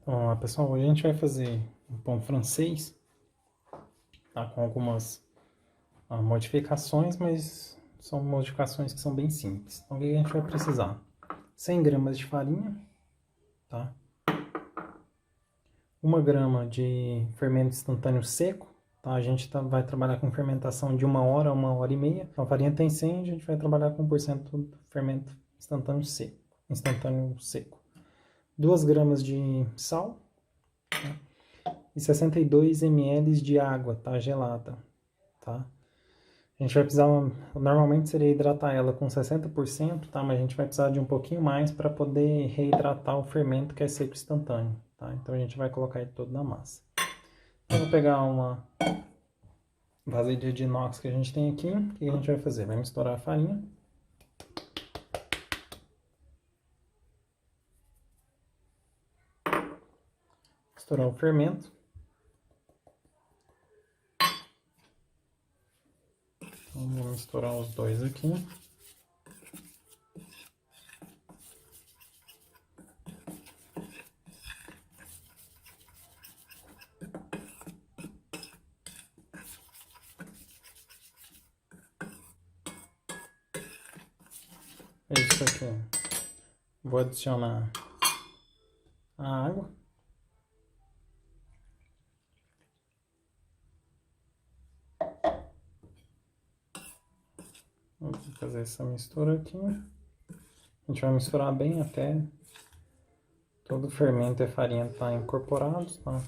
Então, vamos lá, pessoal, hoje a gente vai fazer um pão francês, tá? Com algumas modificações, mas são modificações que são bem simples. Então, o que a gente vai precisar? 100 gramas de farinha, tá? 1 grama de fermento instantâneo seco, tá? A gente vai trabalhar com fermentação de 1 hora a 1 hora e meia. Então, a farinha tem 100, a gente vai trabalhar com 1% do fermento instantâneo seco. 2 gramas de sal, tá? E 62 ml de água, tá? Gelada, tá? A gente vai precisar, normalmente seria hidratar ela com 60%, tá? Mas a gente vai precisar de um pouquinho mais para poder reidratar o fermento que é seco instantâneo, tá? Então a gente vai colocar ele todo na massa. Então, eu vou pegar uma vasilha de inox que a gente tem aqui. O que a gente vai fazer? Vai misturar a farinha. Misturar o fermento. Então, vou misturar os dois aqui. É isso aqui. Vou adicionar a água. Vou fazer essa mistura aqui. A gente vai misturar bem até todo o fermento e a farinha estar incorporados, tá?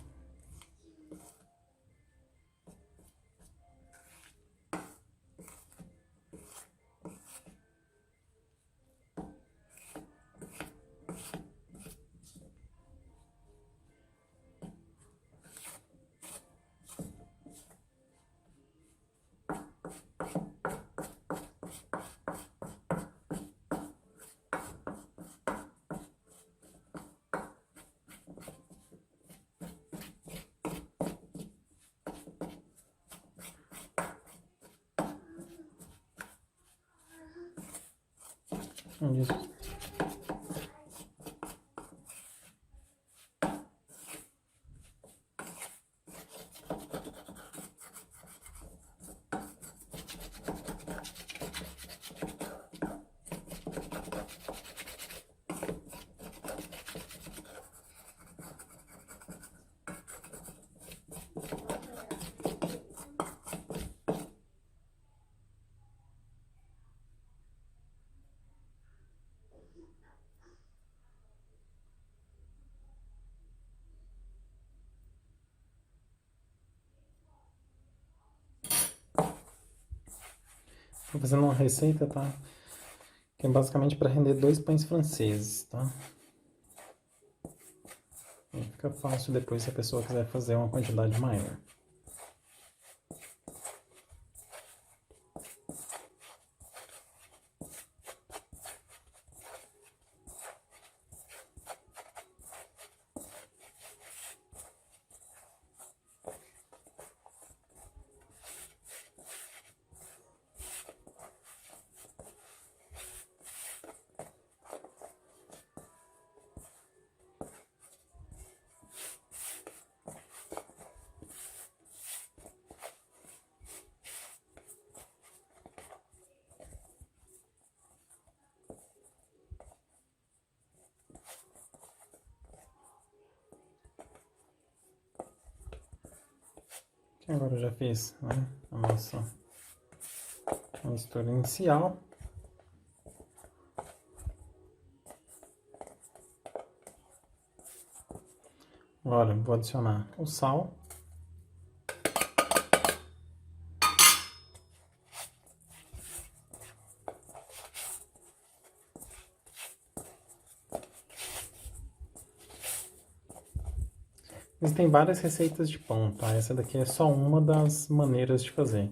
Isso. Tô fazendo uma receita, tá? Que é basicamente para render 2 pães franceses, tá? E fica fácil depois se a pessoa quiser fazer uma quantidade maior. Agora eu já fiz, né, a nossa mistura inicial. Agora vou adicionar o sal. Existem várias receitas de pão, tá? Essa daqui é só uma das maneiras de fazer.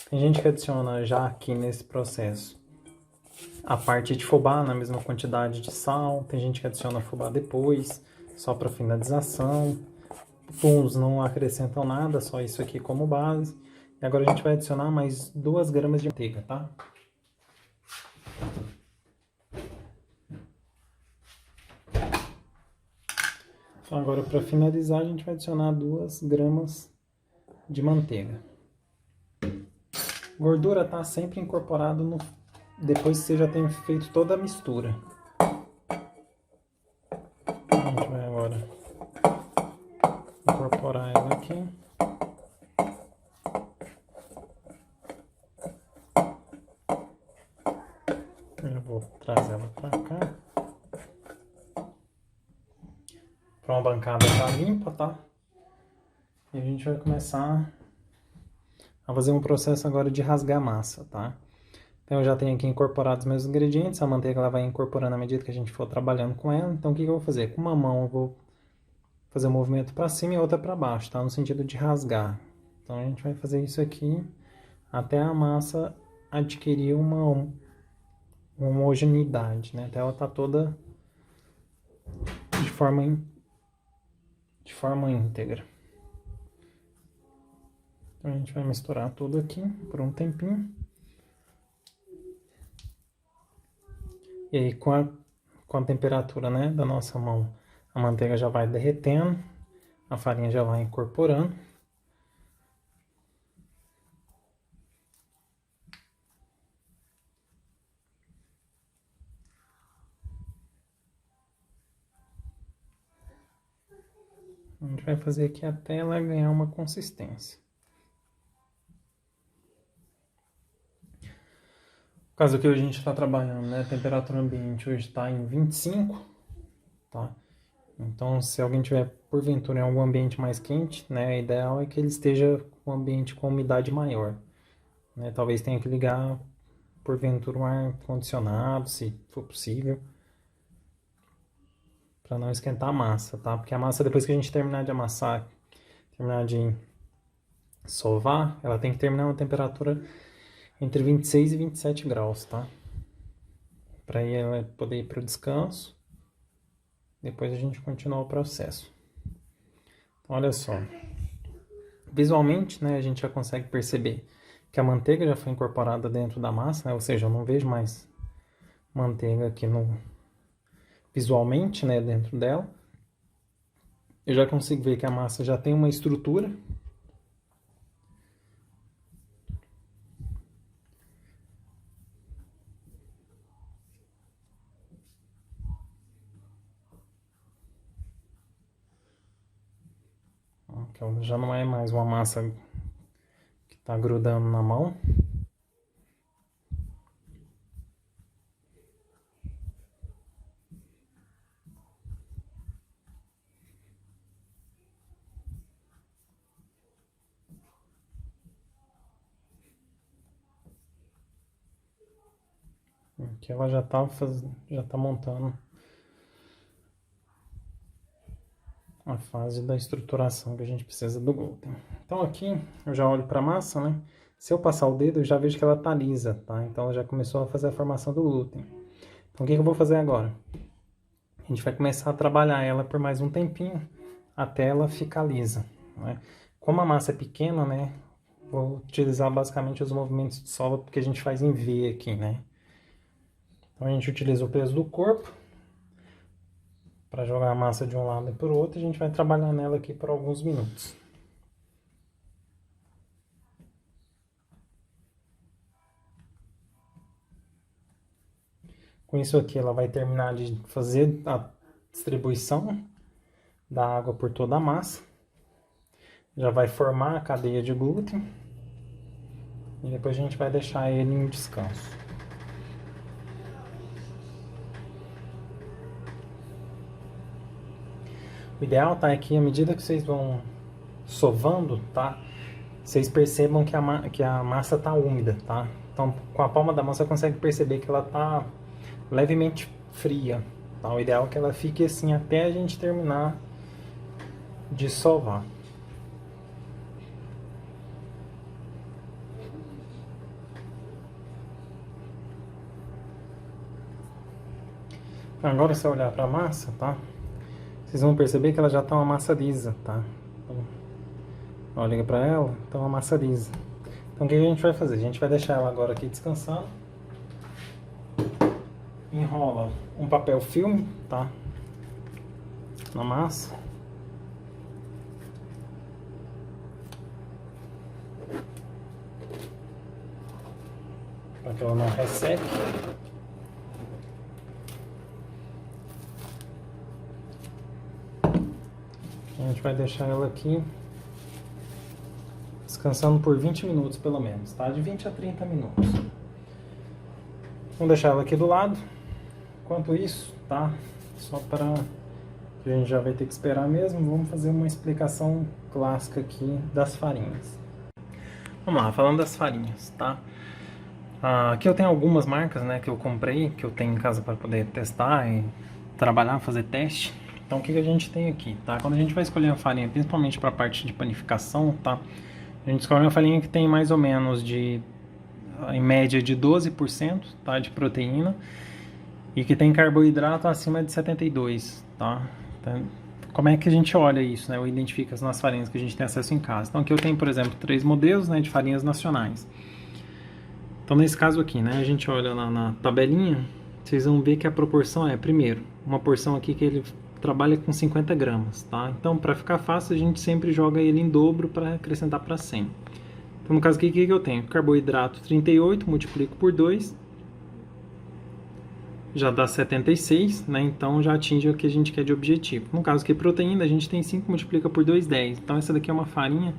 Tem gente que adiciona já aqui nesse processo a parte de fubá na mesma quantidade de sal. Tem gente que adiciona fubá depois, só para finalização. Uns não acrescentam nada, só isso aqui como base. E agora a gente vai adicionar mais 2 gramas de manteiga, tá? Então agora para finalizar a gente vai adicionar 2 gramas de manteiga. Gordura tá sempre incorporado depois que você já tem feito toda a mistura. A gente vai agora incorporar ela aqui. Eu vou trazer ela para cá. Para uma bancada tá limpa, tá? E a gente vai começar a fazer um processo agora de rasgar a massa, tá? Então eu já tenho aqui incorporado os meus ingredientes, a manteiga ela vai incorporando à medida que a gente for trabalhando com ela. Então o que eu vou fazer? Com uma mão eu vou fazer um movimento para cima e outra para baixo, tá? No sentido de rasgar. Então a gente vai fazer isso aqui até a massa adquirir uma homogeneidade, né? Até ela tá toda de forma íntegra. Então a gente vai misturar tudo aqui por um tempinho. E aí com a temperatura, né, da nossa mão, a manteiga já vai derretendo, a farinha já vai incorporando. A gente vai fazer aqui até ela ganhar uma consistência. No caso que hoje a gente está trabalhando, né? A temperatura ambiente hoje está em 25, tá? Então, se alguém tiver, porventura, em algum ambiente mais quente, né? O ideal é que ele esteja com um ambiente com umidade maior, né? Talvez tenha que ligar, porventura, um ar-condicionado, se for possível, para não esquentar a massa, tá? Porque a massa, depois que a gente terminar de amassar, terminar de sovar, ela tem que terminar uma temperatura entre 26 e 27 graus, tá? Para aí ela poder ir para o descanso. Depois a gente continua o processo. Então, olha só. Visualmente, né, a gente já consegue perceber que a manteiga já foi incorporada dentro da massa, né? Ou seja, eu não vejo mais manteiga aqui visualmente, né, dentro dela. Eu já consigo ver que a massa já tem uma estrutura. Então, já não é mais uma massa que está grudando na mão. Aqui ela já tá montando a fase da estruturação que a gente precisa do glúten. Então aqui eu já olho para a massa, né? Se eu passar o dedo, eu já vejo que ela tá lisa, tá? Então ela já começou a fazer a formação do glúten. Então o que eu vou fazer agora? A gente vai começar a trabalhar ela por mais um tempinho até ela ficar lisa, né? Como a massa é pequena, né? Vou utilizar basicamente os movimentos de solda porque a gente faz em V aqui, né? Então a gente utiliza o peso do corpo para jogar a massa de um lado e para o outro. A gente vai trabalhar nela aqui por alguns minutos. Com isso aqui ela vai terminar de fazer a distribuição da água por toda a massa. Já vai formar a cadeia de glúten. E depois a gente vai deixar ele em descanso. O ideal, tá, é que à medida que vocês vão sovando, tá, vocês percebam que a massa tá úmida, tá? Então, com a palma da mão você consegue perceber que ela tá levemente fria, tá? O ideal é que ela fique assim até a gente terminar de sovar. Agora, se eu olhar para a massa, tá? Vocês vão perceber que ela já tá uma massa lisa, tá? Então, olha para ela, tá uma massa lisa. Então, o que a gente vai fazer? A gente vai deixar ela agora aqui descansando. Enrola um papel filme, tá? Na massa. para que ela não resseque. A gente vai deixar ela aqui descansando por 20 minutos pelo menos, tá? De 20 a 30 minutos. Vamos deixar ela aqui do lado. Enquanto isso, tá? Só para que a gente já vai ter que esperar mesmo, vamos fazer uma explicação clássica aqui das farinhas. Vamos lá, falando das farinhas, tá? Aqui eu tenho algumas marcas, né, que eu comprei, que eu tenho em casa para poder testar e trabalhar, fazer teste. Então o que a gente tem aqui, tá? Quando a gente vai escolher uma farinha, principalmente para a parte de panificação, tá? A gente escolhe uma farinha que tem mais ou menos em média de 12%, tá, de proteína e que tem carboidrato acima de 72, tá? Então, como é que a gente olha isso, né? Eu identifico nas farinhas que a gente tem acesso em casa. Então aqui eu tenho, por exemplo, 3 modelos, né, de farinhas nacionais. Então nesse caso aqui, né, a gente olha na tabelinha, vocês vão ver que a proporção é, primeiro, uma porção aqui que ele trabalha com 50 gramas, tá? Então, para ficar fácil, a gente sempre joga ele em dobro para acrescentar para 100. Então, no caso aqui, o que eu tenho? Carboidrato 38, multiplico por 2, já dá 76, né? Então, já atinge o que a gente quer de objetivo. No caso aqui, proteína, a gente tem 5, multiplica por 2, 10. Então, essa daqui é uma farinha.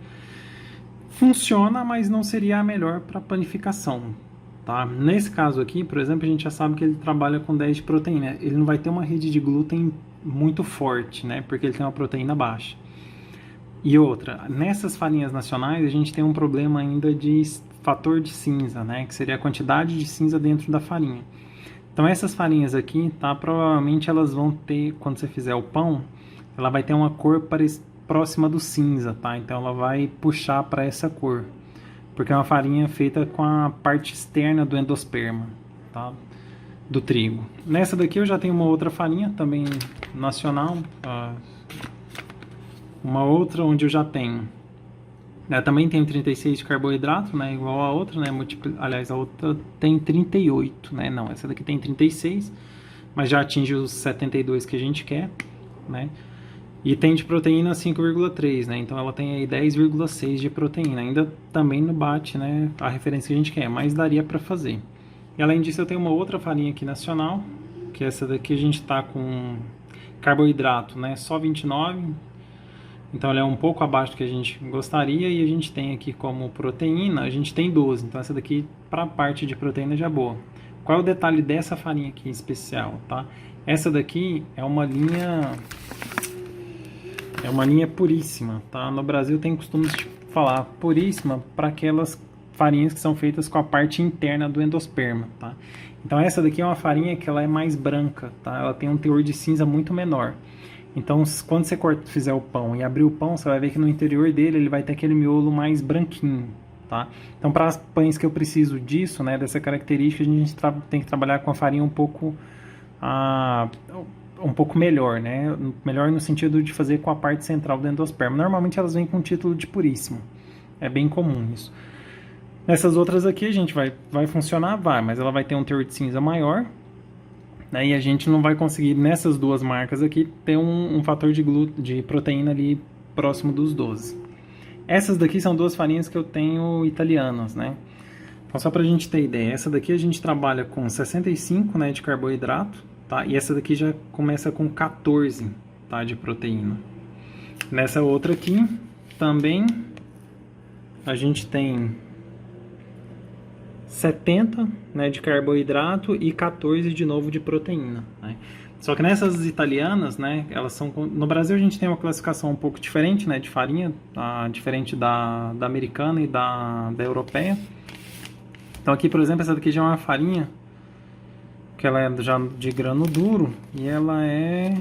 Funciona, mas não seria a melhor para panificação, tá? Nesse caso aqui, por exemplo, a gente já sabe que ele trabalha com 10 de proteína. Ele não vai ter uma rede de glúten muito forte, né? Porque ele tem uma proteína baixa. E outra, nessas farinhas nacionais a gente tem um problema ainda de fator de cinza, né? Que seria a quantidade de cinza dentro da farinha. Então essas farinhas aqui, tá? Provavelmente elas vão ter, quando você fizer o pão, ela vai ter uma cor próxima do cinza, tá? Então ela vai puxar para essa cor. Porque é uma farinha feita com a parte externa do endosperma, tá? Do trigo. Nessa daqui eu já tenho uma outra farinha também nacional, uma outra onde eu já tenho, também tem 36 de carboidrato, né, igual a outra, né, aliás, a outra tem 38, né, não, essa daqui tem 36, mas já atinge os 72 que a gente quer, né, e tem de proteína 5,3, né, então ela tem aí 10,6 de proteína, ainda também não bate, né, a referência que a gente quer, mas daria para fazer. E além disso eu tenho uma outra farinha aqui nacional, que essa daqui a gente está com carboidrato, né, só 29, então ela é um pouco abaixo do que a gente gostaria, e a gente tem aqui como proteína, a gente tem 12, então essa daqui para a parte de proteína já é boa. Qual é o detalhe dessa farinha aqui em especial, tá? Essa daqui é uma linha puríssima, tá? No Brasil tem costume de falar puríssima para aquelas farinhas que são feitas com a parte interna do endosperma, tá? Então essa daqui é uma farinha que ela é mais branca, tá? Ela tem um teor de cinza muito menor. Então quando você fizer o pão e abrir o pão, você vai ver que no interior dele ele vai ter aquele miolo mais branquinho, tá? Então para as pães que eu preciso disso, né, dessa característica, a gente tem que trabalhar com a farinha um pouco melhor, né? Melhor no sentido de fazer com a parte central do endosperma. Normalmente elas vêm com o título de puríssimo. É bem comum isso. Nessas outras aqui a gente vai funcionar, mas ela vai ter um teor de cinza maior, né, e a gente não vai conseguir, nessas duas marcas aqui, ter um fator de proteína ali próximo dos 12. Essas daqui são duas farinhas que eu tenho italianas, né? Então, só pra gente ter ideia, essa daqui a gente trabalha com 65, né, de carboidrato, tá? E essa daqui já começa com 14, tá, de proteína. Nessa outra aqui, também, a gente tem 70, né, de carboidrato e 14 de novo de proteína, né? Só que nessas italianas, né, elas são... No Brasil a gente tem uma classificação um pouco diferente, né, de farinha, diferente da americana e da europeia. Então aqui, por exemplo, essa daqui já é uma farinha que ela é já de grano duro e ela é...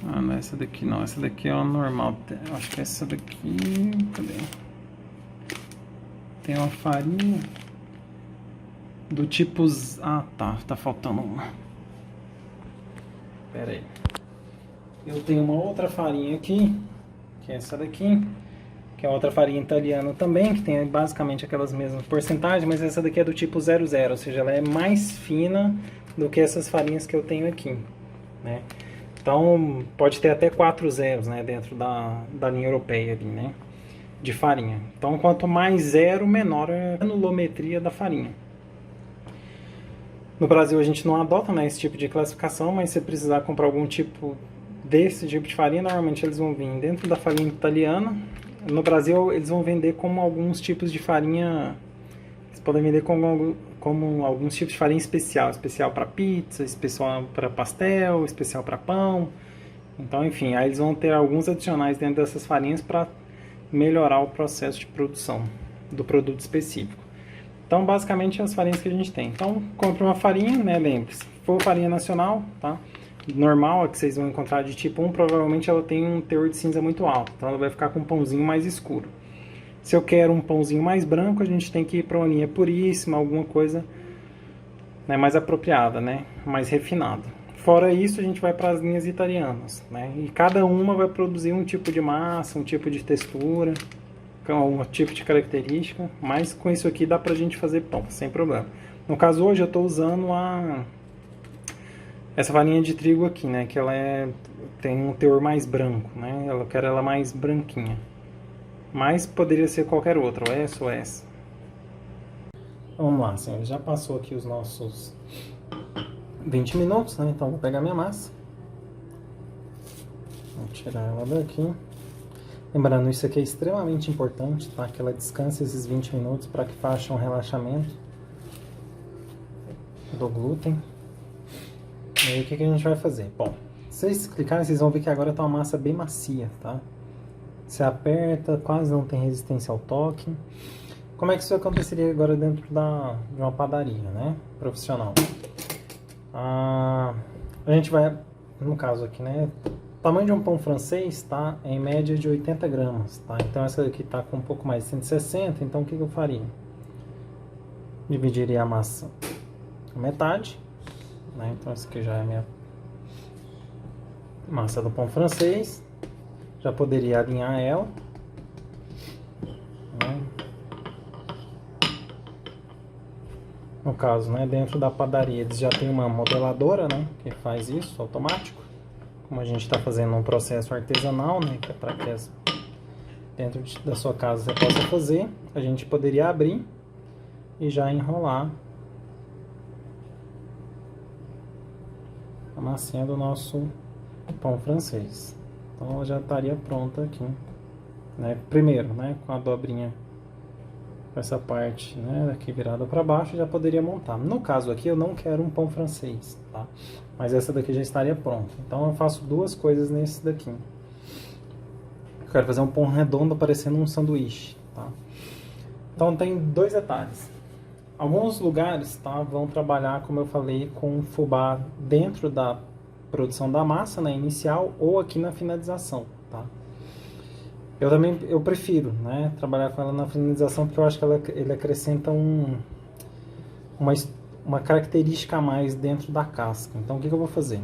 não é essa daqui não, essa daqui é a normal. Acho que é essa daqui... Cadê? Tem uma farinha do tipo... tá faltando uma. Pera aí. Eu tenho uma outra farinha aqui, que é essa daqui, que é outra farinha italiana também, que tem basicamente aquelas mesmas porcentagens, mas essa daqui é do tipo 00, ou seja, ela é mais fina do que essas farinhas que eu tenho aqui, né? Então, pode ter até 4 zeros, né, dentro da linha europeia ali, né? de farinha. Então, quanto mais zero, menor é a granulometria da farinha. No Brasil a gente não adota, né, esse tipo de classificação, mas se precisar comprar algum tipo desse tipo de farinha, normalmente eles vão vir dentro da farinha italiana. No Brasil eles vão vender como alguns tipos de farinha, eles podem vender como alguns tipos de farinha especial, especial para pizza, especial para pastel, especial para pão. Então, enfim, aí eles vão ter alguns adicionais dentro dessas farinhas para melhorar o processo de produção do produto específico. Então, basicamente, as farinhas que a gente tem. Então, compre uma farinha, né? Lembre-se, se for farinha nacional, tá? Normal, a que vocês vão encontrar de tipo 1, provavelmente ela tem um teor de cinza muito alto. Então, ela vai ficar com um pãozinho mais escuro. Se eu quero um pãozinho mais branco, a gente tem que ir para uma linha puríssima, alguma coisa, né, mais apropriada, né? Mais refinada. Fora isso, a gente vai para as linhas italianas, né? E cada uma vai produzir um tipo de massa, um tipo de textura, um tipo de característica, mas com isso aqui dá pra gente fazer pão, sem problema. No caso hoje eu estou usando essa farinha de trigo aqui, né, que ela tem um teor mais branco, né, eu quero ela mais branquinha. Mas poderia ser qualquer outra, ou essa ou essa. Vamos lá, senhores, já passou aqui os nossos 20 minutos, né, então vou pegar minha massa. Vou tirar ela daqui. Lembrando, isso aqui é extremamente importante, tá? Que ela descanse esses 20 minutos para que faça um relaxamento do glúten. E aí, o que a gente vai fazer? Bom, se vocês clicarem, vocês vão ver que agora tá uma massa bem macia, tá? Você aperta, quase não tem resistência ao toque. Como é que isso aconteceria agora dentro de uma padaria, né? Profissional. A gente vai, no caso aqui, né? O tamanho de um pão francês tá em média de 80 gramas, tá? Então essa aqui tá com um pouco mais de 160, então o que eu faria? Dividiria a massa a metade, né? Então essa aqui já é a minha massa do pão francês. Já poderia alinhar ela, né? No caso, né, dentro da padaria eles já tem uma modeladora, né, que faz isso automático. Como a gente está fazendo um processo artesanal, né, que é para que dentro da sua casa você possa fazer, a gente poderia abrir e já enrolar a massinha do nosso pão francês. Então ela já estaria pronta aqui, né? Primeiro, né, com a dobrinha, com essa parte, né, aqui virada para baixo, já poderia montar. No caso aqui eu não quero um pão francês, tá? Mas essa daqui já estaria pronta. Então eu faço duas coisas nesse daqui. Eu quero fazer um pão redondo parecendo um sanduíche, tá? Então tem dois detalhes. Alguns lugares, tá, vão trabalhar, como eu falei, com fubá dentro da produção da massa, né, inicial, ou aqui na finalização, tá? Eu prefiro, né, trabalhar com ela na finalização, porque eu acho que ele acrescenta uma característica a mais dentro da casca. Então o que eu vou fazer?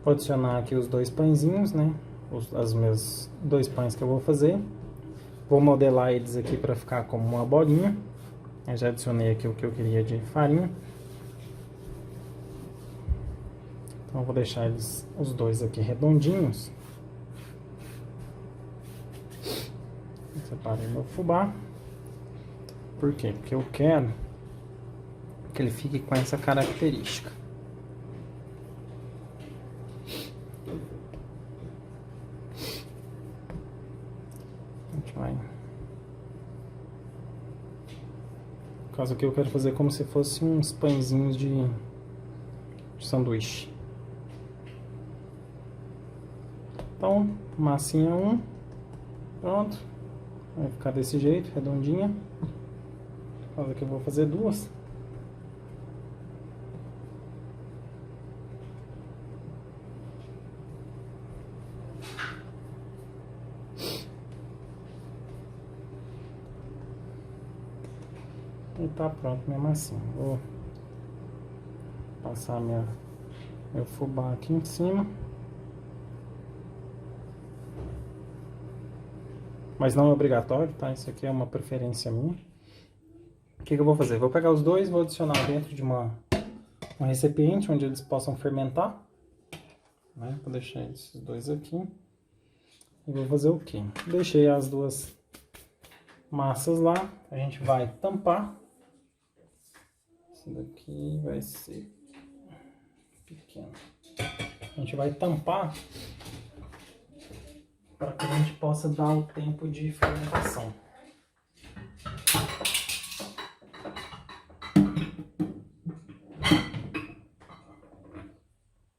Vou adicionar aqui os dois pãezinhos, né, os meus dois pães que eu vou fazer. Vou modelar eles aqui para ficar como uma bolinha. Eu já adicionei aqui o que eu queria de farinha. Então eu vou deixar os dois aqui redondinhos. Separei meu fubá. Por quê? Porque eu quero que ele fique com essa característica. A gente vai... No caso aqui eu quero fazer como se fosse uns pãezinhos de sanduíche. Então, massinha 1. Pronto. Vai ficar desse jeito, redondinha. No caso aqui eu vou fazer duas. E tá pronto minha massinha. Vou passar meu fubá aqui em cima. Mas não é obrigatório, tá? Isso aqui é uma preferência minha. O que eu vou fazer? Vou pegar os dois, vou adicionar dentro de um recipiente onde eles possam fermentar. Né? Vou deixar esses dois aqui. E vou fazer o quê? Deixei as duas massas lá, a gente vai tampar. Esse daqui vai ser pequeno. A gente vai tampar para que a gente possa dar o tempo de fermentação.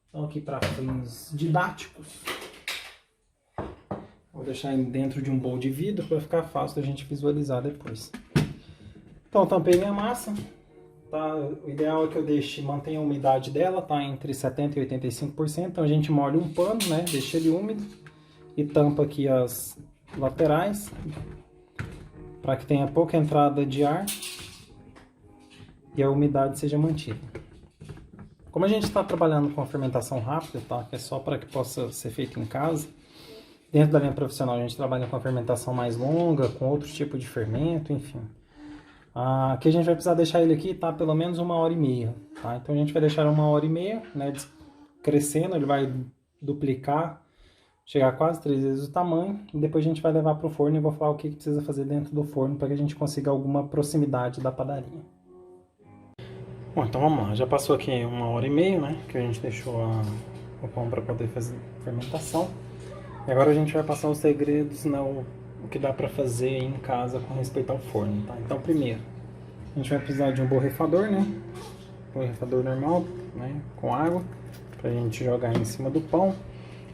Então aqui para fins didáticos, vou deixar ele dentro de um bowl de vidro para ficar fácil da gente visualizar depois. Então tampei minha massa. Tá? O ideal é que eu mantenha a umidade dela, tá? Entre 70% e 85%. Então a gente molha um pano, né? Deixa ele úmido e tampa aqui as laterais para que tenha pouca entrada de ar e a umidade seja mantida. Como a gente está trabalhando com a fermentação rápida, tá? Que é só para que possa ser feito em casa. Dentro da linha profissional a gente trabalha com a fermentação mais longa, com outros tipos de fermento, enfim. Aqui a gente vai precisar deixar ele aqui, tá? Pelo menos 1h30, tá? Então a gente vai deixar 1h30, né? Crescendo, ele vai duplicar, chegar a quase 3 vezes o tamanho. E depois a gente vai levar para o forno e vou falar o que precisa fazer dentro do forno para que a gente consiga alguma proximidade da padaria. Bom, então vamos lá. Já passou aqui 1h30, né? Que a gente deixou o pão para poder fazer fermentação. E agora a gente vai passar os segredos, né? O que dá para fazer em casa com respeito ao forno, tá? Então, primeiro, a gente vai precisar de um borrifador, né? Borrifador normal, né? Com água, pra gente jogar em cima do pão.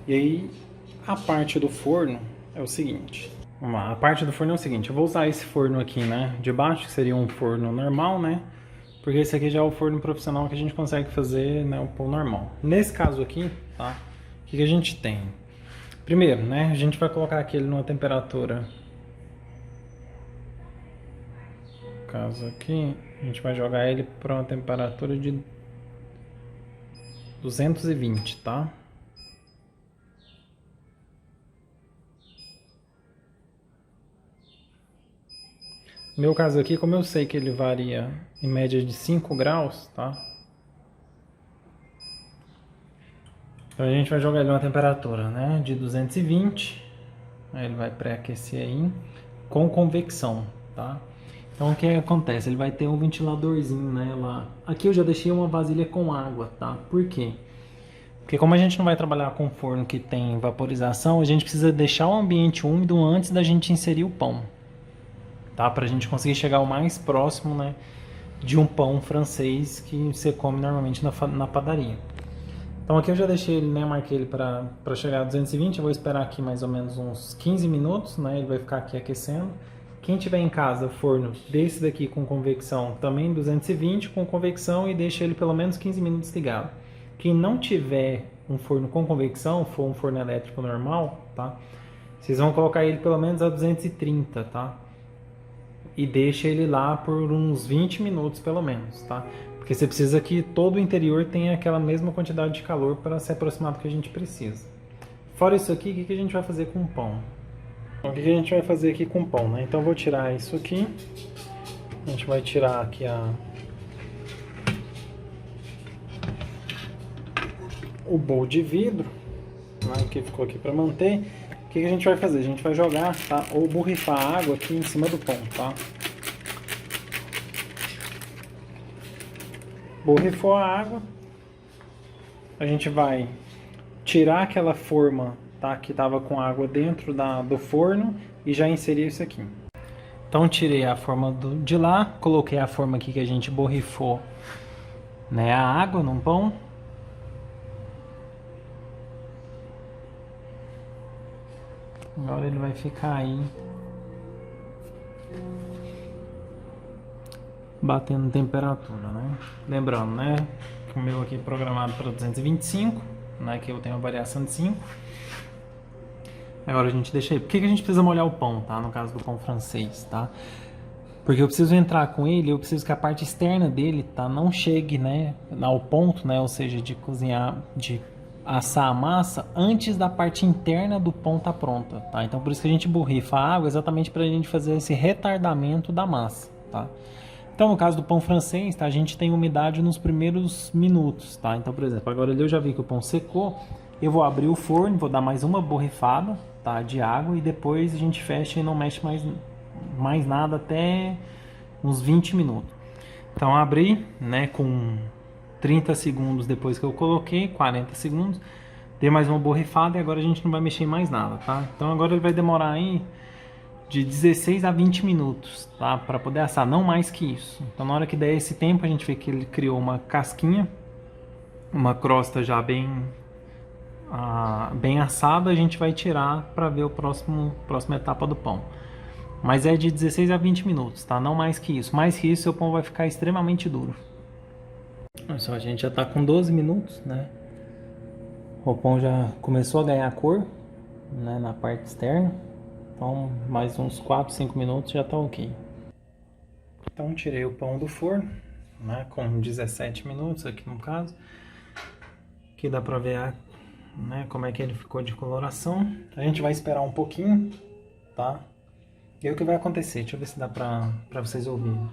E aí, a parte do forno é o seguinte. Vamos lá, a parte do forno é o seguinte. Eu vou usar esse forno aqui, né? De baixo, que seria um forno normal, né? Porque esse aqui já é o forno profissional que a gente consegue fazer, né? O pão normal. Nesse caso aqui, tá? O que a gente tem? Primeiro, né, a gente vai colocar aquele numa temperatura, no caso aqui, a gente vai jogar ele para uma temperatura de 220, tá? No meu caso aqui, como eu sei que ele varia em média de 5 graus, tá? Então a gente vai jogar ele numa temperatura, né, de 220, aí ele vai pré-aquecer aí, com convecção, tá? Então o que acontece? Ele vai ter um ventiladorzinho, né, lá. Aqui eu já deixei uma vasilha com água, tá? Por quê? Porque como a gente não vai trabalhar com forno que tem vaporização, a gente precisa deixar o ambiente úmido antes da gente inserir o pão, tá? Pra gente conseguir chegar o mais próximo, né, de um pão francês que você come normalmente na padaria. Então aqui eu já deixei ele, né, marquei ele para chegar a 220, eu vou esperar aqui mais ou menos uns 15 minutos, né, ele vai ficar aqui aquecendo. Quem tiver em casa forno desse daqui com convecção, também 220 com convecção e deixa ele pelo menos 15 minutos ligado. Quem não tiver um forno com convecção, for um forno elétrico normal, tá, vocês vão colocar ele pelo menos a 230, tá, e deixa ele lá por uns 20 minutos pelo menos, tá. Porque você precisa que todo o interior tenha aquela mesma quantidade de calor para se aproximar do que a gente precisa. Fora isso aqui, o que a gente vai fazer com o pão? Então, o que a gente vai fazer aqui com o pão, né? Então eu vou tirar isso aqui. A gente vai tirar aqui o bowl de vidro, né, que ficou aqui para manter. O que a gente vai fazer? A gente vai jogar, tá? Ou borrifar a água aqui em cima do pão, tá? Borrifou a água, a gente vai tirar aquela forma, tá, que estava com água dentro do forno e já inserir isso aqui. Então tirei a forma de lá, coloquei a forma aqui que a gente borrifou, né, a água no pão. Agora ele vai ficar aí batendo temperatura, né? Lembrando, né, que o meu aqui é programado para 225, né, que eu tenho a variação de 5. Agora a gente deixa aí. Por que a gente precisa molhar o pão, tá? No caso do pão francês, tá? Porque eu preciso entrar com ele, eu preciso que a parte externa dele, tá, não chegue, né, ao ponto, né, ou seja, de cozinhar, de assar a massa antes da parte interna do pão tá pronta, tá? Então por isso que a gente borrifa a água, exatamente para a gente fazer esse retardamento da massa, tá? Então, no caso do pão francês, tá, a gente tem umidade nos primeiros minutos, tá? Então, por exemplo, agora eu já vi que o pão secou, eu vou abrir o forno, vou dar mais uma borrifada, tá, de água e depois a gente fecha e não mexe mais nada até uns 20 minutos. Então abri, né, com 30 segundos depois que eu coloquei, 40 segundos, dei mais uma borrifada e agora a gente não vai mexer em mais nada, tá? Então agora ele vai demorar aí de 16 a 20 minutos, tá? Para poder assar, não mais que isso. Então na hora que der esse tempo, a gente vê que ele criou uma casquinha, uma crosta já bem assada, a gente vai tirar para ver próxima etapa do pão. Mas é de 16 a 20 minutos, tá? Não mais que isso. Mais que isso, o pão vai ficar extremamente duro. Olha só, a gente já tá com 12 minutos, né? O pão já começou a ganhar cor, né, na parte externa. Então, mais uns 4, 5 minutos já tá ok. Então, tirei o pão do forno, né, com 17 minutos aqui no caso. Aqui dá pra ver né, como é que ele ficou de coloração. A gente vai esperar um pouquinho, tá? E aí o que vai acontecer? Deixa eu ver se dá pra vocês ouvirem.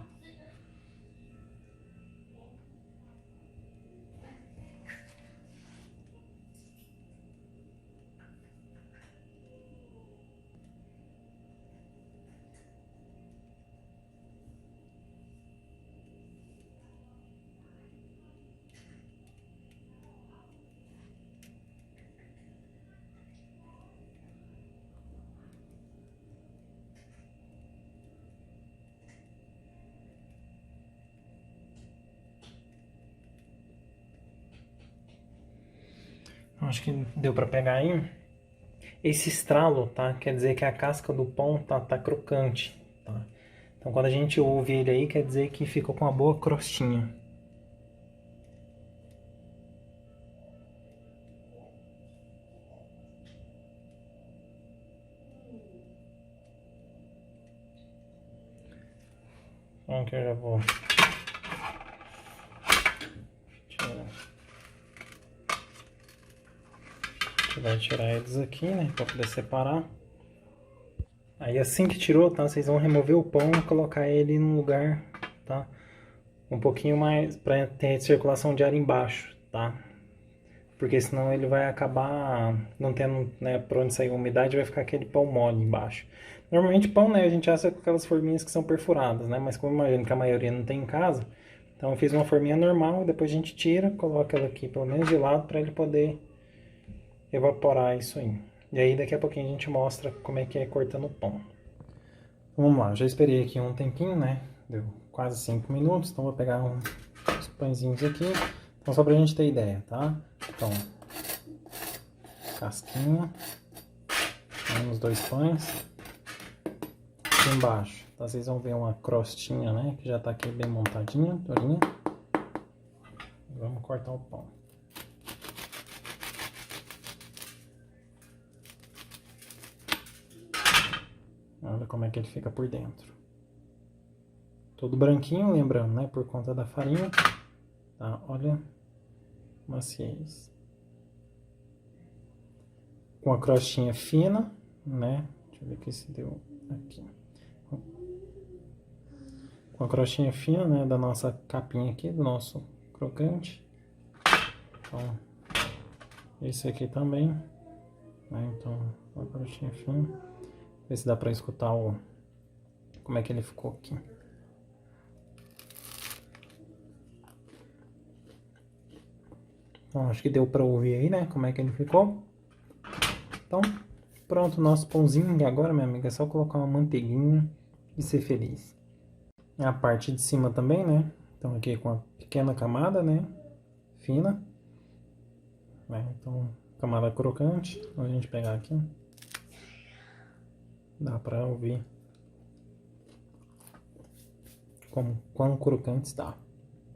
Acho que deu pra pegar aí. Esse estralo, tá? Quer dizer que a casca do pão tá crocante, tá? Então quando a gente ouve ele aí, quer dizer que ficou com uma boa crostinha. Então aqui eu já vou tirar. Vai tirar eles aqui, né? Pra poder separar. Aí assim que tirou, tá? Vocês vão remover o pão e colocar ele num lugar, tá? Um pouquinho mais pra ter circulação de ar embaixo, tá? Porque senão ele vai acabar não tendo, né, pra onde sair a umidade, vai ficar aquele pão mole embaixo. Normalmente pão, né, a gente assa com aquelas forminhas que são perfuradas, né? Mas como eu imagino que a maioria não tem em casa, então eu fiz uma forminha normal, depois a gente tira, coloca ela aqui pelo menos de lado para ele poder evaporar isso aí. E aí daqui a pouquinho a gente mostra como é que é cortando o pão. Então, vamos lá, já esperei aqui um tempinho, né? Deu quase 5 minutos, então vou pegar uns pãezinhos aqui. Então só pra gente ter ideia, tá? Então, casquinha, uns 2 pães. Aqui embaixo, tá? Vocês vão ver uma crostinha, né? Que já tá aqui bem montadinha, torinha. Vamos cortar o pão. Olha como é que ele fica por dentro. Todo branquinho, lembrando, né? Por conta da farinha. Tá? Olha, maciez. Com a crostinha fina, né? Deixa eu ver aqui se deu aqui. Com a crostinha fina, né? Da nossa capinha aqui, do nosso crocante. Então, esse aqui também, né? Então, com a crostinha fina. Ver se dá pra escutar como é que ele ficou aqui. Então, acho que deu pra ouvir aí, né? Como é que ele ficou. Então, pronto o nosso pãozinho. E agora, minha amiga, é só colocar uma manteiguinha e ser feliz. A parte de cima também, né? Então, aqui com a pequena camada, né? Fina. Né? Então, camada crocante. Então, a gente pegar aqui. Dá pra ouvir quão crocante está.